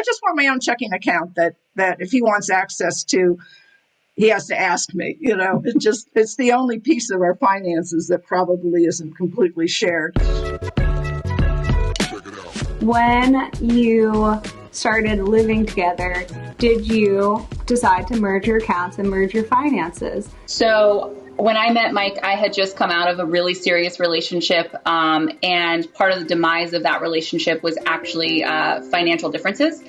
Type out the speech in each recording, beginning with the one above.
I just want my own checking account that if he wants access to, he has to ask me. It's the only piece of our finances that probably isn't completely shared. When you started living together, did you decide to merge your accounts and merge your finances? So when I met Mike, I had just come out of a really serious relationship, and part of the demise of that relationship was actually financial differences.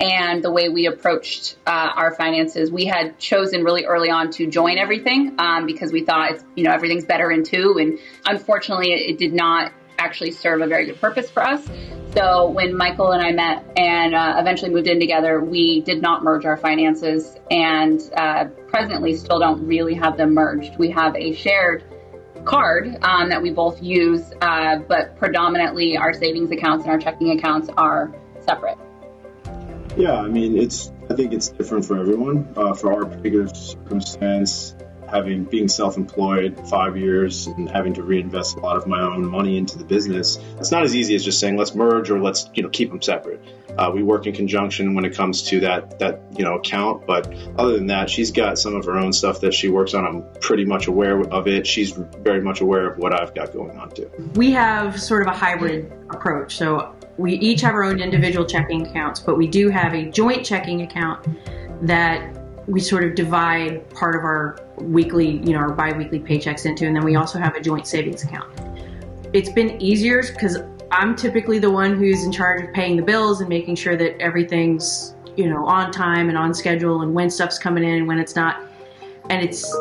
And the way we approached our finances, we had chosen really early on to join everything because we thought, everything's better in two. And unfortunately, it did not actually serve a very good purpose for us. So when Michael and I met and eventually moved in together, we did not merge our finances, and presently still don't really have them merged. We have a shared card that we both use, but predominantly our savings accounts and our checking accounts are separate. Yeah, I think it's different for everyone. For our particular circumstance, being self-employed 5 years and having to reinvest a lot of my own money into the business, it's not as easy as just saying let's merge or let's keep them separate. We work in conjunction when it comes to that account, but other than that, she's got some of her own stuff that she works on. I'm pretty much aware of it. She's very much aware of what I've got going on too. We have sort of a hybrid approach. So we each have our own individual checking accounts, but we do have a joint checking account that we sort of divide part of our weekly, our bi-weekly paychecks into, and then we also have a joint savings account. It's been easier because I'm typically the one who's in charge of paying the bills and making sure that everything's, on time and on schedule, and when stuff's coming in and when it's not. And it's,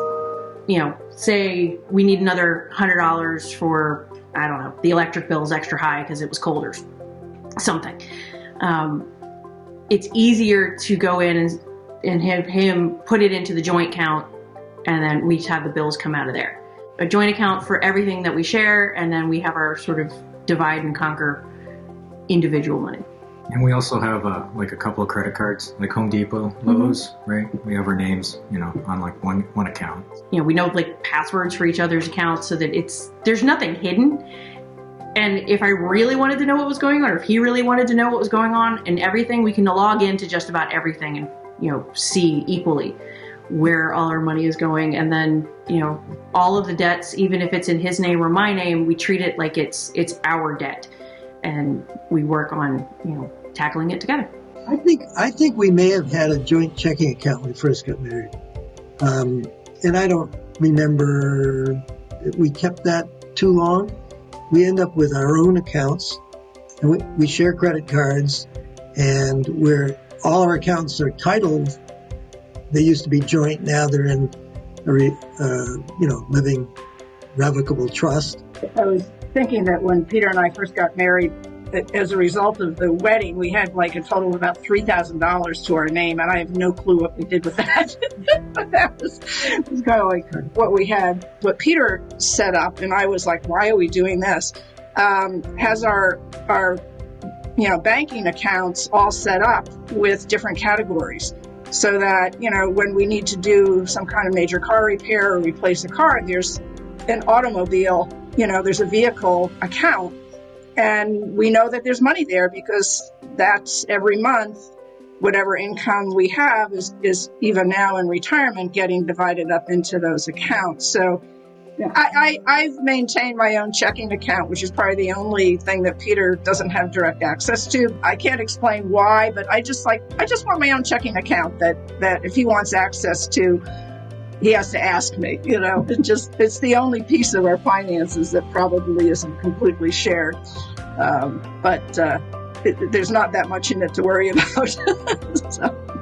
say we need another $100 for, I don't know, the electric bill is extra high because it was cold or something. It's easier to go in and have him put it into the joint account, and then we have the bills come out of there. A joint account for everything that we share, and then we have our sort of divide and conquer individual money. And we also have a couple of credit cards, like Home Depot, Lowe's, right? We have our names, on like one account. We know like passwords for each other's accounts so that there's nothing hidden. And if I really wanted to know what was going on, or if he really wanted to know what was going on and everything, we can log into just about everything and, see equally where all our money is going. And then, all of the debts, even if it's in his name or my name, we treat it like it's our debt. And we work on, tackling it together. I think we may have had a joint checking account when we first got married. And I don't remember if we kept that too long. We end up with our own accounts, and we share credit cards, and all our accounts are titled. They used to be joint. Now they're in living revocable trust. I was thinking that when Peter and I first got married, that as a result of the wedding, we had like a total of about $3,000 to our name, and I have no clue what we did with that. But that was kind of like what we had. What Peter set up, and I was like, why are we doing this? Has our banking accounts all set up with different categories, so that, when we need to do some kind of major car repair or replace a car, there's an automobile, there's a vehicle account, and we know that there's money there because that's every month, whatever income we have is even now in retirement getting divided up into those accounts. So I've maintained my own checking account, which is probably the only thing that Peter doesn't have direct access to. I can't explain why, but I just want my own checking account that if he wants access to, he has to ask me. It's the only piece of our finances that probably isn't completely shared. But there's not that much in it to worry about. So.